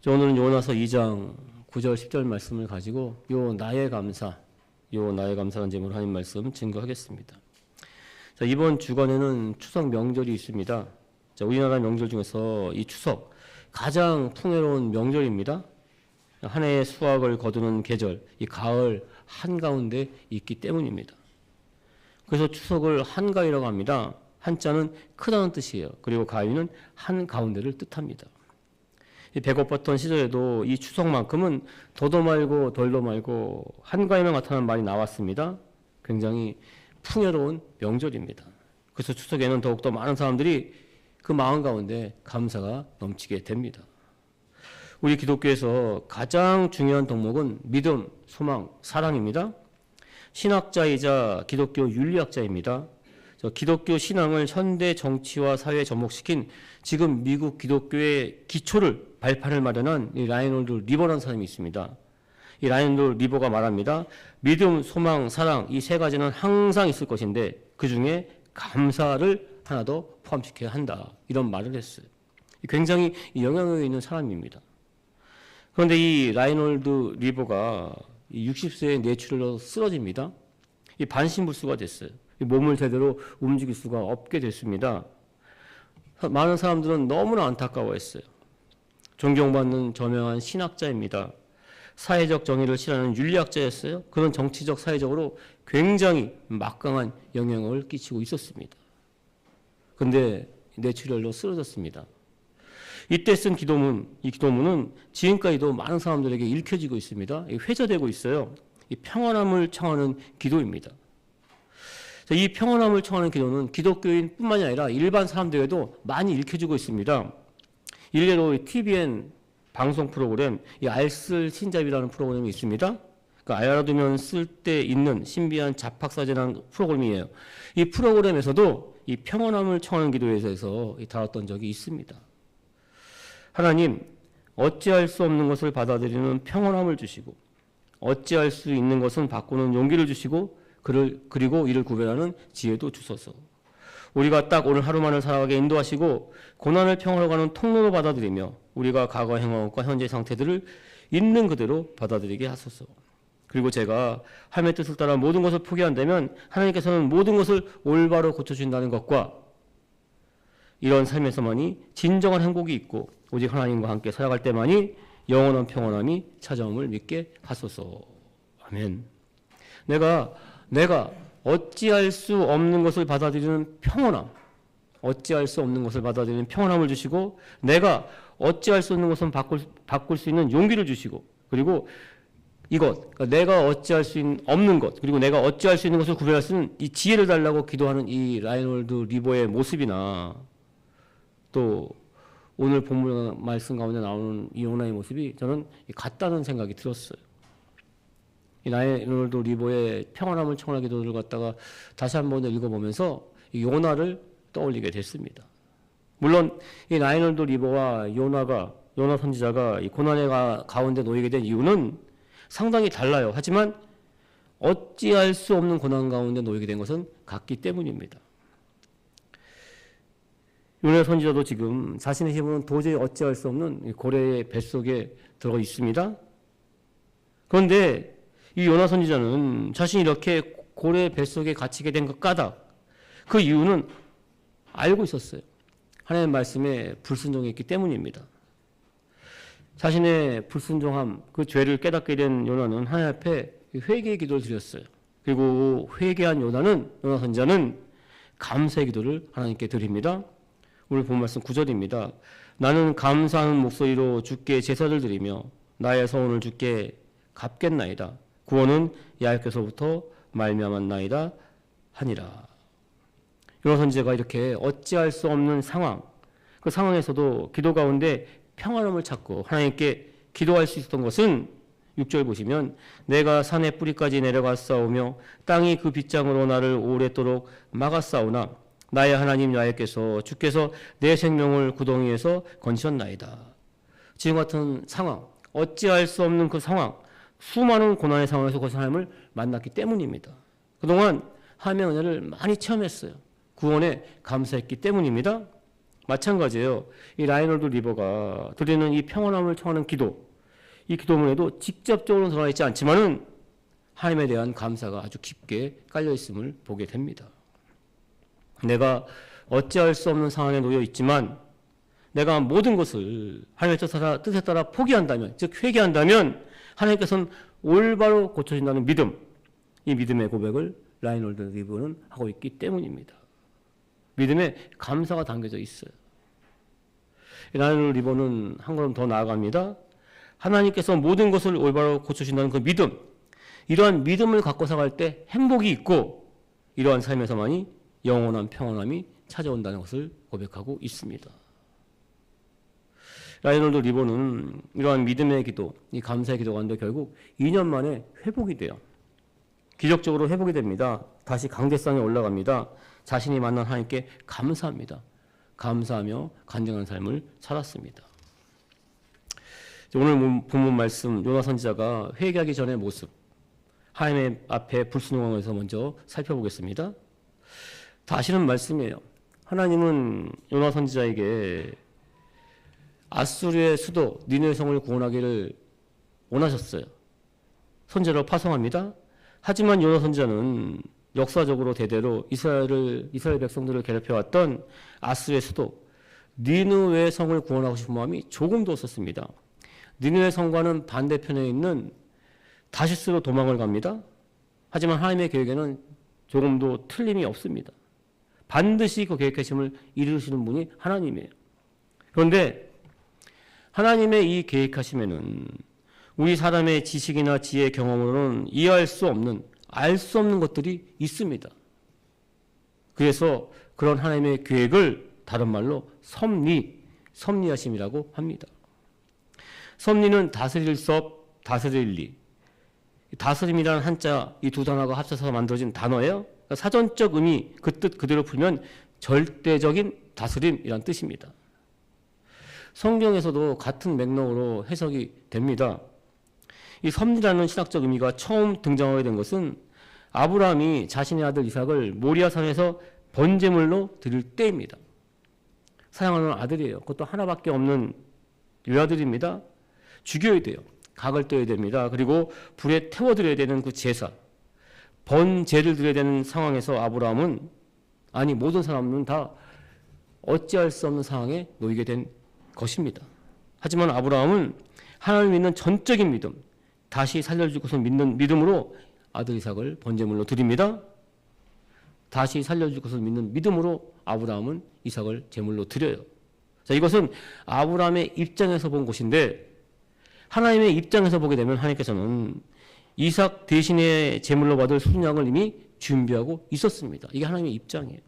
오늘은 요나서 2장 9절 10절 말씀을 가지고 요 나의 감사라는 제목으로 하나님 말씀 증거하겠습니다. 자, 이번 주간에는 추석 명절이 있습니다. 자, 우리나라 명절 중에서 이 추석 가장 풍요로운 명절입니다. 한 해의 수확을 거두는 계절, 이 가을 한가운데 있기 때문입니다. 그래서 추석을 한가위라고 합니다. 한자는 크다는 뜻이에요. 그리고 가위는 한가운데를 뜻합니다. 배고팠던 시절에도 이 추석만큼은 더도 말고 덜도 말고 한가위만 나타나는 말이 나왔습니다. 굉장히 풍요로운 명절입니다. 그래서 추석에는 더욱더 많은 사람들이 그 마음 가운데 감사가 넘치게 됩니다. 우리 기독교에서 가장 중요한 덕목은 믿음, 소망, 사랑입니다. 신학자이자 기독교 윤리학자입니다. 기독교 신앙을 현대 정치와 사회에 접목시킨 지금 미국 기독교의 기초를 발판을 마련한 이 라이놀드 리버라는 사람이 있습니다. 이 라이놀드 리버가 말합니다. 믿음, 소망, 사랑 이 세 가지는 항상 있을 것인데 그 중에 감사를 하나 더 포함시켜야 한다. 이런 말을 했어요. 굉장히 영향력 있는 사람입니다. 그런데 이 라이놀드 리버가 60세에 뇌출혈로 쓰러집니다. 이 반신불수가 됐어요. 몸을 제대로 움직일 수가 없게 됐습니다. 많은 사람들은 너무나 안타까워했어요. 존경받는 저명한 신학자입니다. 사회적 정의를 실현하는 윤리학자였어요. 그런 정치적, 사회적으로 굉장히 막강한 영향을 끼치고 있었습니다. 그런데 뇌출혈로 쓰러졌습니다. 이때 쓴 기도문, 이 기도문은 지금까지도 많은 사람들에게 읽혀지고 있습니다. 회자되고 있어요. 이 평안함을 청하는 기도입니다. 이 평안함을 청하는 기도는 기독교인뿐만이 아니라 일반 사람들에게도 많이 읽혀지고 있습니다. 일례로 TVN 방송 프로그램, 이 알쓸 신잡이라는 프로그램이 있습니다. 알아두면 쓸 데 있는 신비한 잡학사제라는 프로그램이에요. 이 프로그램에서도 이 평안함을 청하는 기도에 대해서 다뤘던 적이 있습니다. 하나님, 어찌할 수 없는 것을 받아들이는 평안함을 주시고, 어찌할 수 있는 것은 바꾸는 용기를 주시고, 그리고 이를 구별하는 지혜도 주소서. 우리가 딱 오늘 하루만을 살아가게 인도하시고 고난을 평화로 가는 통로로 받아들이며 우리가 과거 행한 것과 현재 상태들을 있는 그대로 받아들이게 하소서. 그리고 제가 하나님의 뜻을 따라 모든 것을 포기한다면 하나님께서는 모든 것을 올바로 고쳐주신다는 것과 이런 삶에서만이 진정한 행복이 있고 오직 하나님과 함께 살아갈 때만이 영원한 평안함이 찾아옴을 믿게 하소서. 아멘. 내가 어찌할 수 없는 것을 받아들이는 평안함, 어찌할 수 없는 것을 받아들이는 평안함을 주시고 내가 어찌할 수 없는 것은 바꿀 수 있는 용기를 주시고 그리고 그러니까 내가 어찌할 수 없는 것 그리고 내가 어찌할 수 있는 것을 구별할 수 있는 이 지혜를 달라고 기도하는 이 라이놀드 리버의 모습이나 또 오늘 본문 말씀 가운데 나오는 이 요나의 모습이 저는 같다는 생각이 들었어요. 이 라이놀드 리버의 평안함을 청하는 기도를 갖다가 다시 한번 읽어보면서 이 요나를 떠올리게 됐습니다. 물론 이 라이놀드 리버와 요나 선지자가 이 고난의 가운데 놓이게 된 이유는 상당히 달라요. 하지만 어찌할 수 없는 고난 가운데 놓이게 된 것은 같기 때문입니다. 요나 선지자도 지금 자신의 힘으로는 도저히 어찌할 수 없는 고래의 뱃속에 들어 있습니다. 그런데 이 요나 선지자는 자신이 이렇게 고래 뱃속에 갇히게 된 것 까닭 그 이유는 알고 있었어요. 하나님의 말씀에 불순종했기 때문입니다. 자신의 불순종함, 그 죄를 깨닫게 된 요나는 하나님 앞에 회개의 기도를 드렸어요. 그리고 회개한 요나 선지자는 감사의 기도를 하나님께 드립니다. 오늘 본 말씀 9절입니다. 나는 감사하는 목소리로 주께 제사를 드리며 나의 소원을 주께 갚겠나이다. 구원은 야훼께서부터 말미암았나이다 하니라. 요나 선지자가 이렇게 어찌할 수 없는 상황, 그 상황에서도 기도 가운데 평안함을 찾고 하나님께 기도할 수 있었던 것은 6절 보시면 내가 산의 뿌리까지 내려갔사오며 땅이 그 빗장으로 나를 오랫도록 막았사오나 나의 하나님 야훼께서 주께서 내 생명을 구덩이에서 건지셨나이다. 지금 같은 상황, 어찌할 수 없는 그 상황, 수많은 고난의 상황에서 그 하나님을 만났기 때문입니다. 그동안 하나님의 은혜를 많이 체험했어요. 구원에 감사했기 때문입니다. 마찬가지예요. 이 라이놀드 리버가 드리는 이 평안함을 청하는 기도, 이 기도문에도 직접적으로 드러나 있지 않지만은 하나님에 대한 감사가 아주 깊게 깔려 있음을 보게 됩니다. 내가 어찌할 수 없는 상황에 놓여 있지만 내가 모든 것을 하나님의 뜻에 따라 포기한다면, 즉 회개한다면 하나님께서는 올바로 고쳐진다는 믿음, 이 믿음의 고백을 라이놀드 리버는 하고 있기 때문입니다. 믿음에 감사가 담겨져 있어요. 라이놀드 리버는 한 걸음 더 나아갑니다. 하나님께서 모든 것을 올바로 고쳐주신다는 그 믿음, 이러한 믿음을 갖고 살아갈 때 행복이 있고 이러한 삶에서만이 영원한 평안함이 찾아온다는 것을 고백하고 있습니다. 라이놀드 리버는 이러한 믿음의 기도, 이 감사의 기도 가운데 결국 2년 만에 회복이 돼요. 기적적으로 회복이 됩니다. 다시 강대상에 올라갑니다. 자신이 만난 하나님께 감사합니다. 감사하며 간증하는 삶을 살았습니다. 오늘 본문 말씀 요나 선지자가 회개하기 전의 모습, 하나님 앞에 불순종에서 먼저 살펴보겠습니다. 다 아시는 말씀이에요. 하나님은 요나 선지자에게 아수르의 수도 니느웨 성을 구원하기를 원하셨어요. 선지자로 파송합니다. 하지만 요나 선지자는 역사적으로 대대로 이스라엘 백성들을 괴롭혀왔던 아수르의 수도 니느웨 성을 구원하고 싶은 마음이 조금도 없었습니다. 니느웨 성과는 반대편에 있는 다시스로 도망을 갑니다. 하지만 하나님의 계획에는 조금도 틀림이 없습니다. 반드시 그 계획하심을 이루시는 분이 하나님이에요. 그런데 하나님의 이 계획하심에는 우리 사람의 지식이나 지혜, 경험으로는 이해할 수 없는, 알 수 없는 것들이 있습니다. 그래서 그런 하나님의 계획을 다른 말로 섭리하심이라고 합니다. 섭리는 다스릴 섭, 다스릴 리. 다스림이라는 한자, 이 두 단어가 합쳐서 만들어진 단어예요. 그러니까 사전적 의미, 그 뜻 그대로 풀면 절대적인 다스림이란 뜻입니다. 성경에서도 같은 맥락으로 해석이 됩니다. 이 섭리라는 신학적 의미가 처음 등장하게 된 것은 아브라함이 자신의 아들 이삭을 모리아산에서 번제물로 드릴 때입니다. 사랑하는 아들이에요. 그것도 하나밖에 없는 외아들입니다. 죽여야 돼요. 각을 떼어야 됩니다. 그리고 불에 태워드려야 되는 그 제사, 번제를 드려야 되는 상황에서 아브라함은, 아니 모든 사람은 다 어찌할 수 없는 상황에 놓이게 된 것입니다. 하지만 아브라함은 하나님을 믿는 전적인 믿음, 다시 살려줄 것을 믿는 믿음으로 아들 이삭을 번제물로 드립니다. 다시 살려줄 것을 믿는 믿음으로 아브라함은 이삭을 제물로 드려요. 자, 이것은 아브라함의 입장에서 본 것인데 하나님의 입장에서 보게 되면 하나님께서는 이삭 대신에 제물로 받을 순양을 이미 준비하고 있었습니다. 이게 하나님의 입장이에요.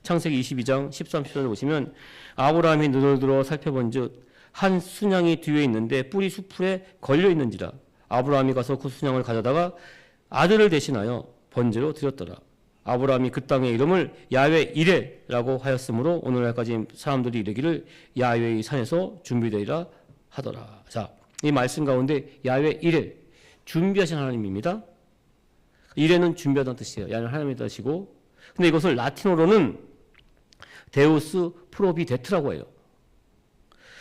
창세기 22장 13, 14절을 보시면 아브라함이 눈을 들어 살펴본즉 한 순양이 뒤에 있는데 뿔이 수풀에 걸려 있는지라 아브라함이 가서 그 순양을 가져다가 아들을 대신하여 번제로 드렸더라. 아브라함이 그 땅의 이름을 야훼 이레라고 하였으므로 오늘날까지 사람들이 이르기를 야훼의 산에서 준비되리라 하더라. 자, 이 말씀 가운데 야훼 이레, 준비하신 하나님입니다. 이레는 준비하다는 뜻이에요. 야훼는 하나님의 뜻이고, 근데 이것을 라틴어로는 데우스 프로비데트라고 해요.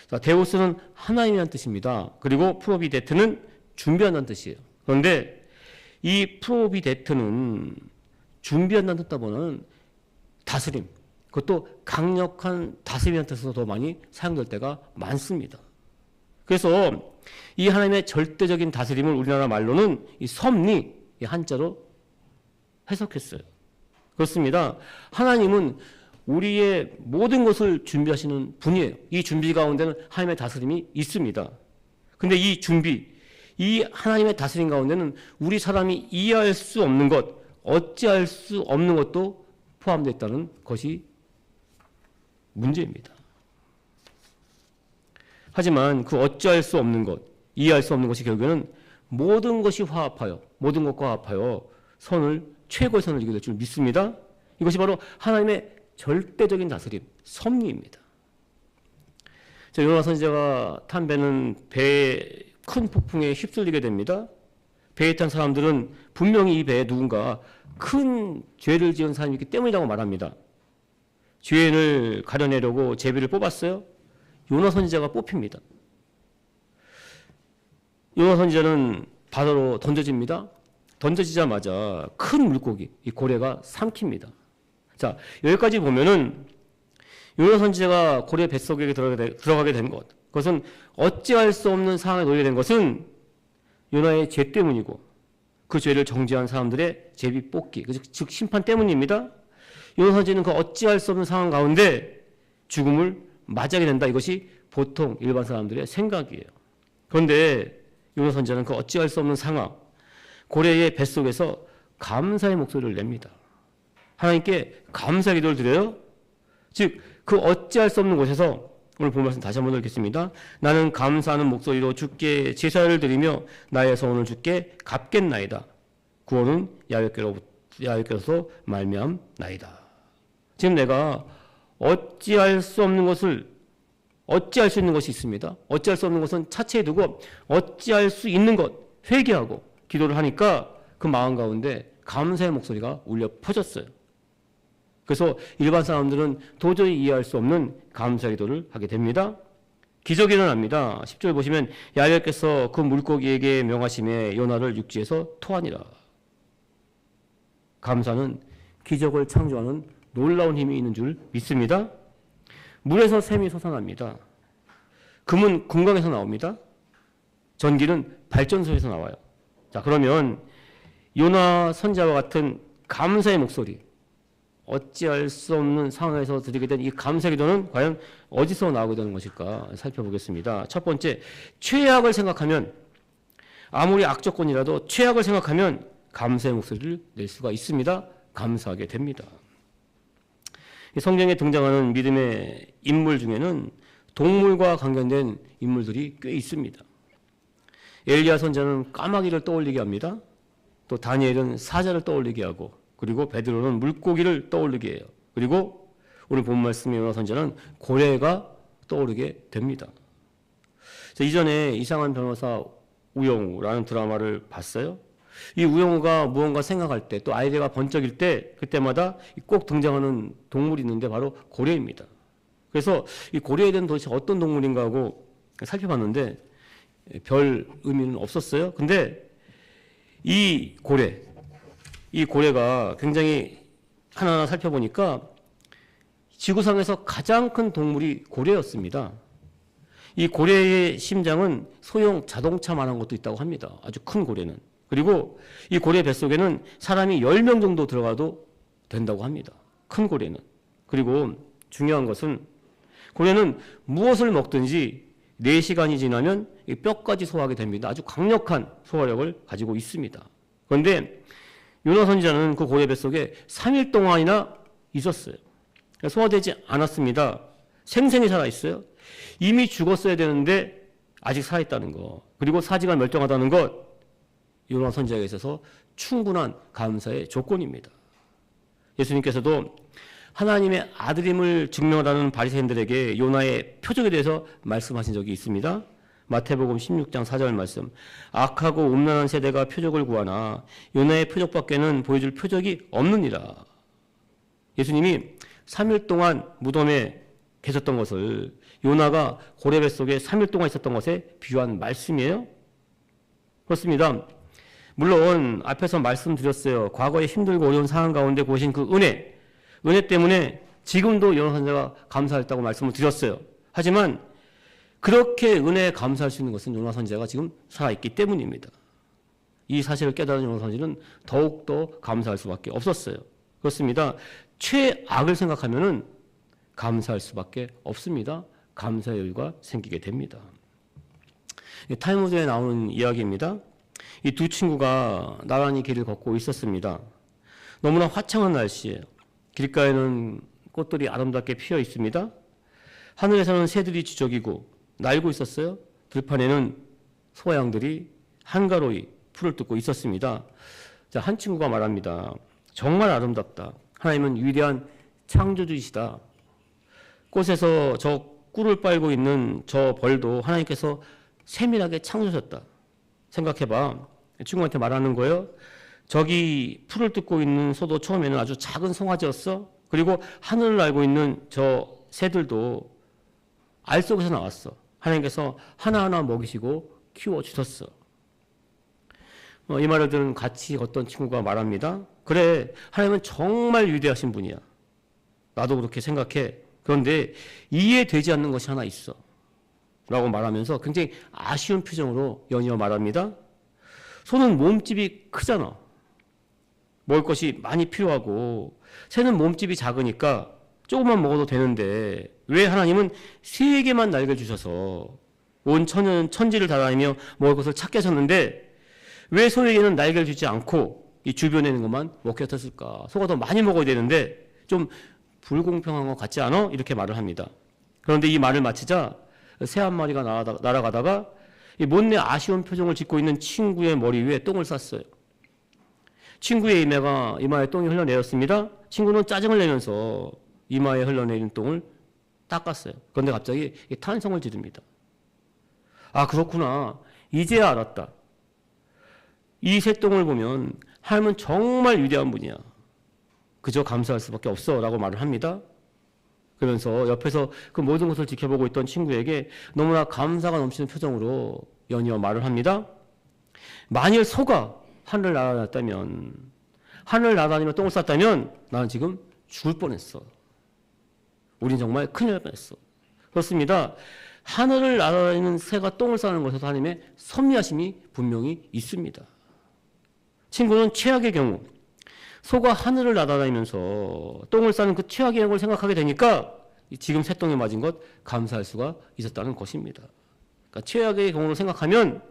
자, 데우스는 하나님이라는 뜻입니다. 그리고 프로비데트는 준비한다는 뜻이에요. 그런데 이 프로비데트는 준비한다는 뜻보다는 다스림, 그것도 강력한 다스림이라는 뜻으로 더 많이 사용될 때가 많습니다. 그래서 이 하나님의 절대적인 다스림을 우리나라 말로는 이 섭리, 이 한자로 해석했어요. 그렇습니다. 하나님은 우리의 모든 것을 준비하시는 분이에요. 이 준비 가운데는 하나님의 다스림이 있습니다. 근데 이 준비, 이 하나님의 다스림 가운데는 우리 사람이 이해할 수 없는 것, 어찌할 수 없는 것도 포함되어 있다는 것이 문제입니다. 하지만 그 어찌할 수 없는 것, 이해할 수 없는 것이 결국에는 모든 것이 화합하여, 모든 것과 화합하여 최고의 선을 이루게 될 줄 믿습니다. 이것이 바로 하나님의 절대적인 다스림, 섭리입니다. 요나 선지자가 탄 배는 배에 큰 폭풍에 휩쓸리게 됩니다. 배에 탄 사람들은 분명히 이 배에 누군가 큰 죄를 지은 사람이 있기 때문이라고 말합니다. 죄인을 가려내려고 제비를 뽑았어요. 요나 선지자가 뽑힙니다. 요나 선지자는 바다로 던져집니다. 던져지자마자 큰 물고기, 이 고래가 삼킵니다. 자, 여기까지 보면은 요나 선지자가 고래 뱃속에 들어가게 된 것, 그것은 어찌할 수 없는 상황에 놓이게 된 것은 요나의 죄 때문이고 그 죄를 정죄한 사람들의 제비 뽑기, 즉 심판 때문입니다. 요나 선지자는 그 어찌할 수 없는 상황 가운데 죽음을 맞이하게 된다. 이것이 보통 일반 사람들의 생각이에요. 그런데 요나 선지자는 그 어찌할 수 없는 상황, 고래의 뱃속에서 감사의 목소리를 냅니다. 하나님께 감사 기도를 드려요. 즉 그 어찌할 수 없는 곳에서 오늘 본 말씀 다시 한번 읽겠습니다. 나는 감사하는 목소리로 주께 제사를 드리며 나의 소원을 주께 갚겠나이다. 구원은 야훼께로서 말미암나이다. 지금 내가 어찌할 수 없는 것을 어찌할 수 있는 것이 있습니다. 어찌할 수 없는 것은 차체에 두고 어찌할 수 있는 것 회개하고 기도를 하니까 그 마음 가운데 감사의 목소리가 울려 퍼졌어요. 그래서 일반 사람들은 도저히 이해할 수 없는 감사 기도를 하게 됩니다. 기적이 일어납니다. 10절 보시면 야훼께서 그 물고기에게 명하심에 요나를 육지에서 토하니라. 감사는 기적을 창조하는 놀라운 힘이 있는 줄 믿습니다. 물에서 샘이 솟아납니다. 금은 금강에서 나옵니다. 전기는 발전소에서 나와요. 자, 그러면 요나 선지자와 같은 감사의 목소리, 어찌할 수 없는 상황에서 드리게 된 이 감사 기도는 과연 어디서 나오게 되는 것일까 살펴보겠습니다. 첫 번째, 최악을 생각하면, 아무리 악조건이라도 최악을 생각하면 감사의 목소리를 낼 수가 있습니다. 감사하게 됩니다. 성경에 등장하는 믿음의 인물 중에는 동물과 관련된 인물들이 꽤 있습니다. 엘리야 선지자는 까마귀를 떠올리게 합니다. 또 다니엘은 사자를 떠올리게 하고, 그리고 베드로는 물고기를 떠올리게 해요. 그리고 오늘 본 말씀의 요나 선지자는 고래가 떠오르게 됩니다. 이전에 이상한 변호사 우영우라는 드라마를 봤어요. 이 우영우가 무언가 생각할 때, 또 아이디어가 번쩍일 때, 그때마다 꼭 등장하는 동물이 있는데 바로 고래입니다. 그래서 이 고래에 대한 도대체 어떤 동물인가 하고 살펴봤는데 별 의미는 없었어요. 근데 이 고래가 굉장히 하나하나 살펴보니까 지구상에서 가장 큰 동물이 고래였습니다. 이 고래의 심장은 소형 자동차만한 것도 있다고 합니다. 아주 큰 고래는. 그리고 이 고래 뱃속에는 사람이 10명 정도 들어가도 된다고 합니다. 큰 고래는. 그리고 중요한 것은 고래는 무엇을 먹든지 4시간이 지나면 뼈까지 소화하게 됩니다. 아주 강력한 소화력을 가지고 있습니다. 그런데 요나 선지자는 그 고래 뱃속에 3일 동안이나 있었어요. 소화되지 않았습니다. 생생히 살아있어요. 이미 죽었어야 되는데 아직 살아있다는 것, 그리고 사지가 멀쩡하다는 것, 요나 선지자에 있어서 충분한 감사의 조건입니다. 예수님께서도 하나님의 아들임을 증명하는 바리새인들에게 요나의 표적에 대해서 말씀하신 적이 있습니다. 마태복음 16장 4절 말씀, 악하고 음란한 세대가 표적을 구하나 요나의 표적밖에는 보여줄 표적이 없느니라. 예수님이 3일 동안 무덤에 계셨던 것을 요나가 고래 뱃속에 3일 동안 있었던 것에 비유한 말씀이에요. 그렇습니다. 물론 앞에서 말씀드렸어요. 과거에 힘들고 어려운 상황 가운데 보신 그 은혜 때문에 지금도 요나 선지자가 감사했다고 말씀을 드렸어요. 하지만 그렇게 은혜에 감사할 수 있는 것은 요나 선지자가 지금 살아있기 때문입니다. 이 사실을 깨달은 요나 선지자는 더욱더 감사할 수밖에 없었어요. 그렇습니다. 최악을 생각하면은 감사할 수밖에 없습니다. 감사의 여유가 생기게 됩니다. 탈무드에 나오는 이야기입니다. 이 두 친구가 나란히 길을 걷고 있었습니다. 너무나 화창한 날씨예요. 길가에는 꽃들이 아름답게 피어 있습니다. 하늘에서는 새들이 지저귀고 날고 있었어요. 들판에는 소양들이 한가로이 풀을 뜯고 있었습니다. 자, 한 친구가 말합니다. 정말 아름답다. 하나님은 위대한 창조주이시다. 꽃에서 저 꿀을 빨고 있는 저 벌도 하나님께서 세밀하게 창조하셨다. 생각해봐. 친구한테 말하는 거예요. 저기 풀을 뜯고 있는 소도 처음에는 아주 작은 송아지였어. 그리고 하늘을 날고 있는 저 새들도 알 속에서 나왔어. 하나님께서 하나하나 먹이시고 키워주셨어. 이 말을 들은 같이 어떤 친구가 말합니다. 그래, 하나님은 정말 위대하신 분이야. 나도 그렇게 생각해. 그런데 이해되지 않는 것이 하나 있어. 라고 말하면서 굉장히 아쉬운 표정으로 연이어 말합니다. 소는 몸집이 크잖아. 먹을 것이 많이 필요하고, 새는 몸집이 작으니까 조금만 먹어도 되는데, 왜 하나님은 3개만 날개를 주셔서 온 천지를 다다니며 먹을 것을 찾게 하셨는데, 왜 소에게는 날개를 주지 않고 이 주변에 있는 것만 먹게 하셨을까? 소가 더 많이 먹어야 되는데 좀 불공평한 것 같지 않아? 이렇게 말을 합니다. 그런데 이 말을 마치자 새 한 마리가 날아가다가 이 못내 아쉬운 표정을 짓고 있는 친구의 머리 위에 똥을 쌌어요. 친구의 이마에 똥이 흘러내렸습니다. 친구는 짜증을 내면서 이마에 흘러내린 똥을 닦았어요. 그런데 갑자기 탄성을 지릅니다. 아, 그렇구나. 이제야 알았다. 이 새똥을 보면 하나님은 정말 위대한 분이야. 그저 감사할 수밖에 없어 라고 말을 합니다. 그러면서 옆에서 그 모든 것을 지켜보고 있던 친구에게 너무나 감사가 넘치는 표정으로 연이어 말을 합니다. 만일 소가 하늘을 날아다니며 똥을 쌌다면 나는 지금 죽을 뻔했어. 우린 정말 큰일 날 뻔했어. 그렇습니다. 하늘을 날아다니는 새가 똥을 싸는 것에서 하나님의 섭리하심이 분명히 있습니다. 친구는 최악의 경우 소가 하늘을 날아다니면서 똥을 싸는 그 최악의 경우를 생각하게 되니까 지금 새똥에 맞은 것 감사할 수가 있었다는 것입니다. 그러니까 최악의 경우를 생각하면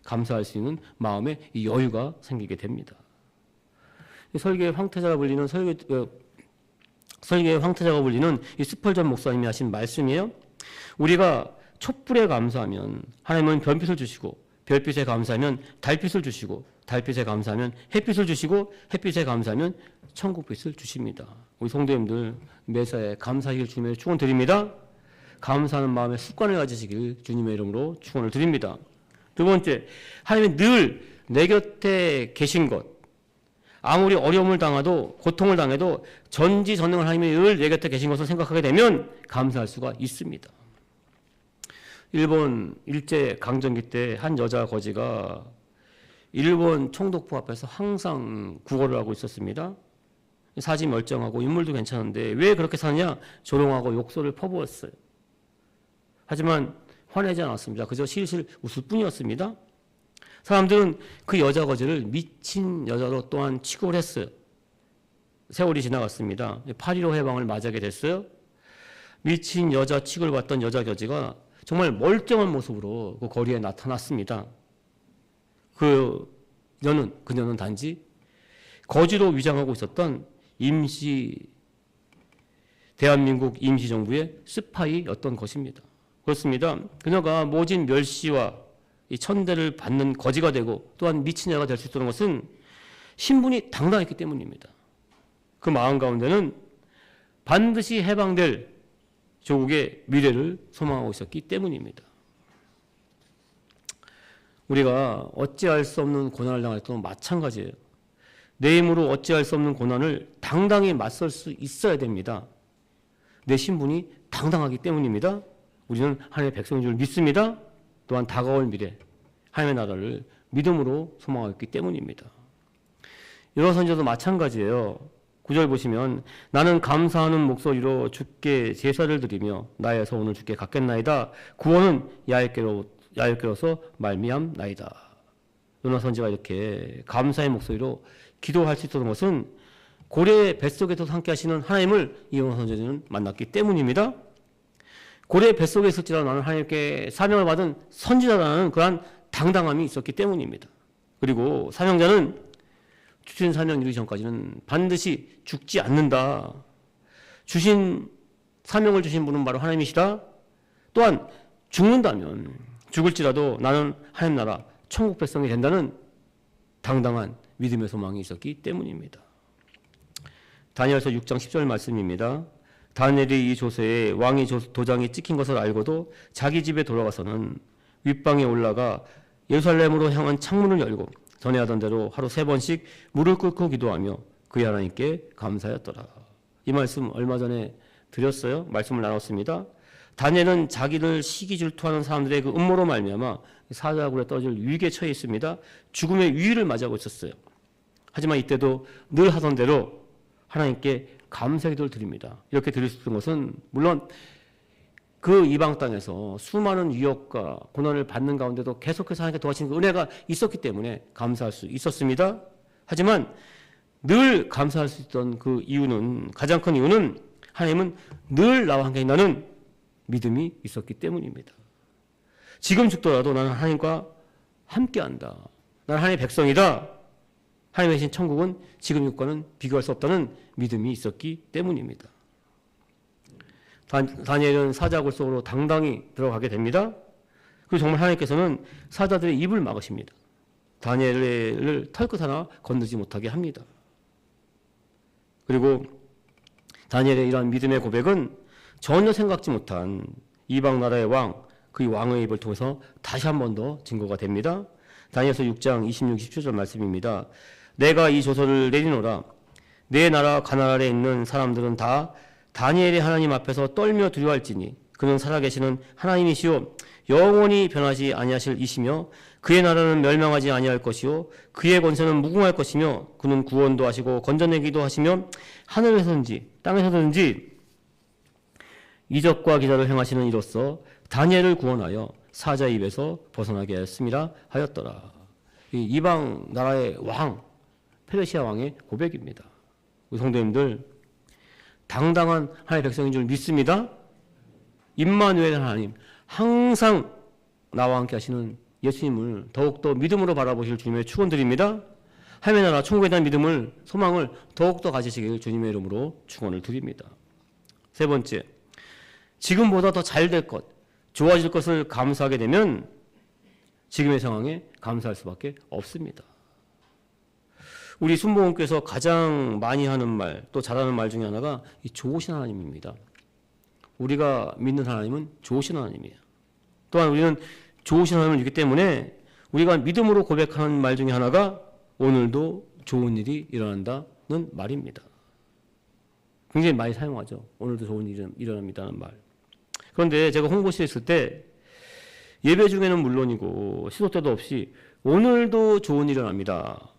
감사할 수 있는 마음의 이 여유가 생기게 됩니다. 설계의 황태자가 불리는 이 스펄전 목사님이 하신 말씀이에요. 우리가 촛불에 감사하면 하나님은 별빛을 주시고, 별빛에 감사하면 달빛을 주시고, 달빛에 감사하면 햇빛을 주시고, 햇빛에 감사하면 천국빛을 주십니다. 우리 성도님들 매사에 감사하길 주님의 축원 드립니다. 감사하는 마음의 습관을 가지시길 주님의 이름으로 축원을 드립니다. 두 번째, 하나님이 늘 내 곁에 계신 것. 아무리 어려움을 당해도, 고통을 당해도 전지전능한 하나님이 늘 내 곁에 계신 것을 생각하게 되면 감사할 수가 있습니다. 일본 일제 강점기 때 한 여자 거지가 일본 총독부 앞에서 항상 구걸을 하고 있었습니다. 사지 멀쩡하고 인물도 괜찮은데 왜 그렇게 사느냐? 조롱하고 욕설을 퍼부었어요. 하지만 화내지 않았습니다. 그저 실실 웃을 뿐이었습니다. 사람들은 그 여자 거지를 미친 여자로 또한 취급을 했어요. 세월이 지나갔습니다. 8.15 해방을 맞이하게 됐어요. 미친 여자 취급을 받던 여자 거지가 정말 멀쩡한 모습으로 그 거리에 나타났습니다. 그녀는 단지 거지로 위장하고 있었던 대한민국 임시정부의 스파이였던 것입니다. 그렇습니다. 그녀가 모진 멸시와 이 천대를 받는 거지가 되고 또한 미친 여가 될 수 있다는 것은 신분이 당당했기 때문입니다. 그 마음 가운데는 반드시 해방될 조국의 미래를 소망하고 있었기 때문입니다. 우리가 어찌할 수 없는 고난을 당할 때도 마찬가지예요. 내 힘으로 어찌할 수 없는 고난을 당당히 맞설 수 있어야 됩니다. 내 신분이 당당하기 때문입니다. 우리는 하나님의 백성인 줄 믿습니다. 또한 다가올 미래, 하나님의 나라를 믿음으로 소망하고 있기 때문입니다. 여러 선지자도 마찬가지예요. 9절 보시면 나는 감사하는 목소리로 주께 제사를 드리며 나의 소원을 주께 갖겠나이다. 구원은 야훼께로서 말미암나이다. 요나 선지가 이렇게 감사의 목소리로 기도할 수 있었던 것은 고래 뱃속에서 함께 하시는 하나님을 이 요나 선지자는 만났기 때문입니다. 고래 뱃속에 있을지라도 나는 하나님께 사명을 받은 선지자라는 그러한 당당함이 있었기 때문입니다. 그리고 사명자는 주신 사명 이루기 전까지는 반드시 죽지 않는다. 사명을 주신 분은 바로 하나님이시다. 또한 죽는다면 죽을지라도 나는 하나님 나라 천국 백성이 된다는 당당한 믿음의 소망이 있었기 때문입니다. 다니엘서 6장 10절 말씀입니다. 다니엘이 이 조서에 왕의 도장이 찍힌 것을 알고도 자기 집에 돌아가서는 윗방에 올라가 예루살렘으로 향한 창문을 열고 전에 하던 대로 하루 3번씩 무릎 꿇고 기도하며 그의 하나님께 감사하였더라. 이 말씀 얼마 전에 드렸어요. 말씀을 나눴습니다. 다니엘은 자기를 시기 질투하는 사람들의 그 음모로 말미암아 사자굴에 떨어질 위기에 처해 있습니다. 죽음의 위기를 맞이하고 있었어요. 하지만 이때도 늘 하던 대로 하나님께 감사의 기도를 드립니다. 이렇게 드릴 수 있는 것은 물론 그 이방 땅에서 수많은 위협과 고난을 받는 가운데도 계속해서 하나님께 도와주시는 그 은혜가 있었기 때문에 감사할 수 있었습니다. 하지만 늘 감사할 수 있던 그 이유는, 가장 큰 이유는 하나님은 늘 나와 함께 있다는 믿음이 있었기 때문입니다. 지금 죽더라도 나는 하나님과 함께한다. 나는 하나님의 백성이다. 하나님의 신 천국은 지금 육과는 비교할 수 없다는 믿음이 있었기 때문입니다. 다니엘은 사자굴 속으로 당당히 들어가게 됩니다. 그리고 정말 하나님께서는 사자들의 입을 막으십니다. 다니엘을 털끝 하나 건드지 못하게 합니다. 그리고 다니엘의 이러한 믿음의 고백은 전혀 생각지 못한 이방 나라의 왕, 그 왕의 입을 통해서 다시 한 번 더 증거가 됩니다. 다니엘서 6장 26, 27절 말씀입니다. 내가 이 조서를 내리노라. 내 나라 가나안에 있는 사람들은 다 다니엘의 하나님 앞에서 떨며 두려워할지니 그는 살아계시는 하나님이시오 영원히 변하지 아니하실 이시며 그의 나라는 멸망하지 아니할 것이요 그의 권세는 무궁할 것이며 그는 구원도 하시고 건져내기도 하시며 하늘에서든지 땅에서든지 이적과 기사를 행하시는 이로써 다니엘을 구원하여 사자의 입에서 벗어나게 하였습니다 하였더라. 이방 나라의 왕, 페르시아 왕의 고백입니다. 우리 성도님들, 당당한 하나님의 백성인 줄 믿습니다. 임마누엘 하나님, 항상 나와 함께 하시는 예수님을 더욱더 믿음으로 바라보실 주님의 축원드립니다. 하나님의 나라 천국에 대한 믿음을, 소망을 더욱더 가지시길 주님의 이름으로 축원을 드립니다. 세 번째, 지금보다 더 잘 될 것, 좋아질 것을 감사하게 되면 지금의 상황에 감사할 수밖에 없습니다. 우리 순복음교회에서 가장 많이 하는 말, 또 잘하는 말 중에 하나가 이 좋으신 하나님입니다. 우리가 믿는 하나님은 좋으신 하나님이에요. 또한 우리는 좋으신 하나님을 믿기 때문에 우리가 믿음으로 고백하는 말 중에 하나가 오늘도 좋은 일이 일어난다는 말입니다. 굉장히 많이 사용하죠. 오늘도 좋은 일이 일어납니다는 말. 그런데 제가 홍보실에 있을 때 예배 중에는 물론이고 시도 때도 없이 오늘도 좋은 일이 일어납니다.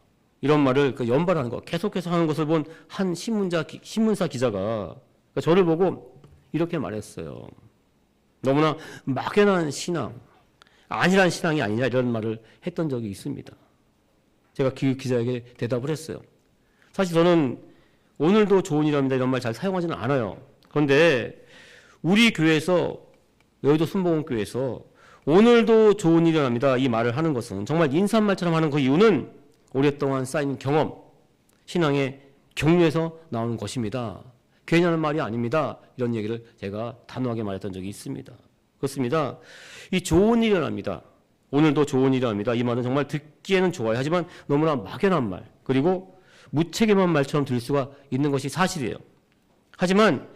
이런 말을 연발하는 거, 계속해서 하는 것을 본 한 신문사 기자가 저를 보고 이렇게 말했어요. 너무나 막연한 신앙, 아니란 신앙이 아니냐 이런 말을 했던 적이 있습니다. 제가 그 기자에게 대답을 했어요. 사실 저는 오늘도 좋은 일입니다 이런 말 잘 사용하지는 않아요. 그런데 우리 교회에서, 여의도 순복음교회에서 오늘도 좋은 일이 일어납니다 이 말을 하는 것은 정말 인사말처럼 하는 그 이유는 오랫동안 쌓인 경험, 신앙의 경륜에서 나오는 것입니다. 괜히 하는 말이 아닙니다. 이런 얘기를 제가 단호하게 말했던 적이 있습니다. 그렇습니다. 이 좋은 일이 일어납니다. 오늘도 좋은 일이 일어납니다. 이 말은 정말 듣기에는 좋아요. 하지만 너무나 막연한 말, 그리고 무책임한 말처럼 들릴 수가 있는 것이 사실이에요. 하지만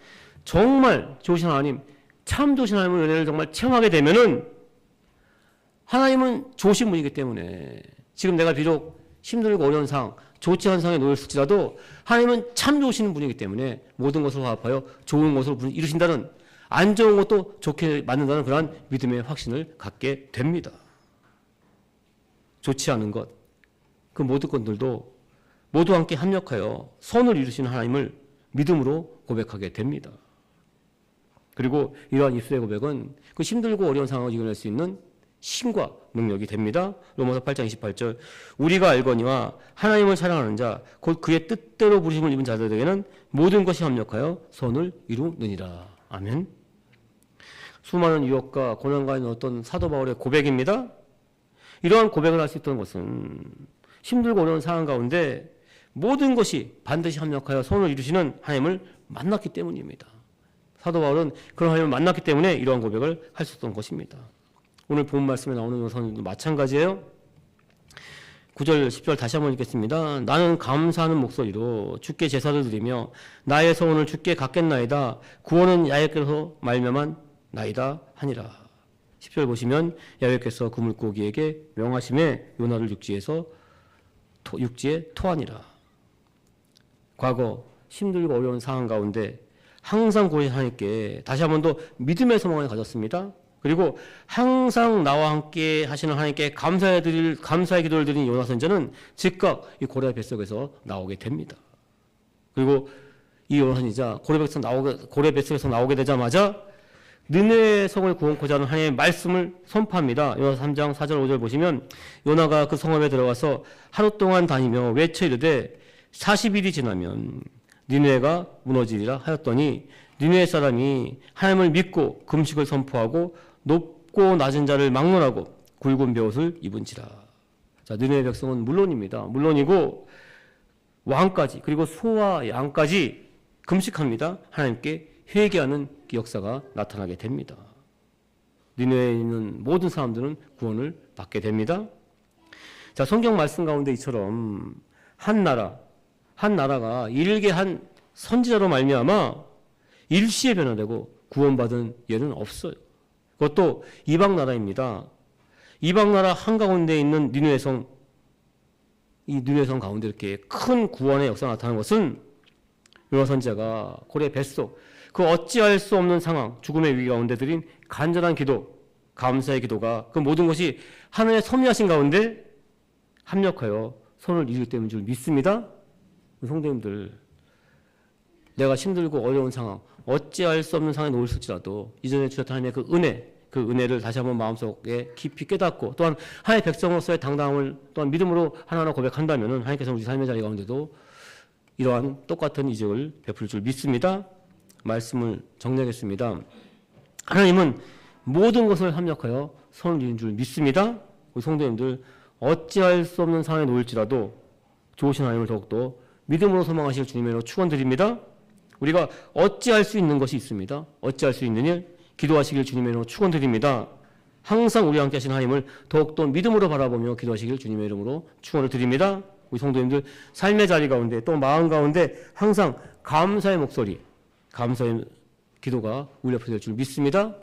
정말 좋으신 하나님, 참 좋으신 하나님의 은혜를 정말 체험하게 되면은 하나님은 좋으신 분이기 때문에 지금 내가 비록 힘들고 어려운 상황, 좋지 않은 상황에 놓였을지라도 하나님은 참 좋으신 분이기 때문에 모든 것을 화합하여 좋은 것으로 이루신다는, 안 좋은 것도 좋게 만든다는 그러한 믿음의 확신을 갖게 됩니다. 좋지 않은 것, 그 모든 것들도 모두 함께 합력하여 선을 이루시는 하나님을 믿음으로 고백하게 됩니다. 그리고 이러한 입술의 고백은 그 힘들고 어려운 상황을 이겨낼 수 있는 힘과 능력이 됩니다. 로마서 8장 28절 우리가 알거니와 하나님을 사랑하는 자 곧 그의 뜻대로 부르심을 입은 자들에게는 모든 것이 합력하여 선을 이루느니라. 아멘. 수많은 유혹과 고난과 넣었던 사도 바울의 고백입니다. 이러한 고백을 할 수 있던 것은 힘들고 어려운 상황 가운데 모든 것이 반드시 합력하여 선을 이루시는 하나님을 만났기 때문입니다. 사도 바울은 그런 하나님을 만났기 때문에 이러한 고백을 할 수 있었던 것입니다. 오늘 본 말씀에 나오는 요소도 마찬가지예요. 9절 10절 다시 한번 읽겠습니다. 나는 감사하는 목소리로 주께 제사를 드리며 나의 소원을 주께 갚겠나이다. 구원은 야훼께서 말미암은 나이다 하니라. 10절 보시면 야훼께서 그 물고기에게 명하심에 요나를 육지에 토하니라. 과거 힘들고 어려운 상황 가운데 항상 구하신 하나님께 다시 한 번 더 믿음의 소망을 가졌습니다. 그리고 항상 나와 함께 하시는 하나님께 감사의 기도를 드린 요나 선지자는 즉각 이 고레 뱃속에서 나오게 됩니다. 그리고 이 요나 선지자 고레 뱃속에서 나오게 되자마자 느네웨 성을 구원코자 하는 하나님의 말씀을 선포합니다. 요나 3장 4절 5절 보시면 요나가 그 성읍에 들어가서 하루 동안 다니며 외쳐 이르되 40일이 지나면 니느웨가 무너지리라 하였더니 니느웨 사람이 하나님을 믿고 금식을 선포하고 높고 낮은 자를 막론하고 굵은 베옷을 입은지라. 자, 니느웨 백성은 물론입니다. 물론이고 왕까지 그리고 소와 양까지 금식합니다. 하나님께 회개하는 역사가 나타나게 됩니다. 니느웨에 있는 모든 사람들은 구원을 받게 됩니다. 자, 성경 말씀 가운데 이처럼 한 나라가 일개 한 선지자로 말미암아 일시에 변화되고 구원받은 예는 없어요. 그것도 이방 나라입니다. 이방 나라 한가운데 있는 니느웨 성, 이 니느웨 성 가운데 이렇게 큰 구원의 역사가 나타나는 것은 요나 선지자가 고레 뱃속 그 어찌할 수 없는 상황, 죽음의 위기 가운데 드린 간절한 기도, 감사의 기도가 그 모든 것이 하나님의 섭리하신 가운데 합력하여 손을 이루기 때문인 줄 믿습니다. 성도님들, 내가 힘들고 어려운 상황, 어찌할 수 없는 상황에 놓였을지라도 이전에 주셨던 하나님의 그 은혜를 다시 한번 마음속에 깊이 깨닫고 또한 하나님의 백성으로서의 당당함을 또한 믿음으로 하나하나 고백한다면 하나님께서 우리 삶의 자리 가운데도 이러한 똑같은 이적을 베풀 줄 믿습니다. 말씀을 정리하겠습니다. 하나님은 모든 것을 합력하여 선을 이룬 줄 믿습니다. 우리 성도님들, 어찌할 수 없는 상황에 놓일지라도 좋으신 하나님을 더욱더 믿음으로 소망하실 주님으로 축원드립니다. 우리가 어찌할 수 있는 것이 있습니다. 어찌할 수 있는 일, 기도하시길 주님의 이름으로 축원드립니다. 항상 우리와 함께 하신 하나님을 더욱더 믿음으로 바라보며 기도하시길 주님의 이름으로 축원을 드립니다. 우리 성도님들, 삶의 자리 가운데 또 마음 가운데 항상 감사의 목소리, 감사의 기도가 울려 퍼질 줄 믿습니다.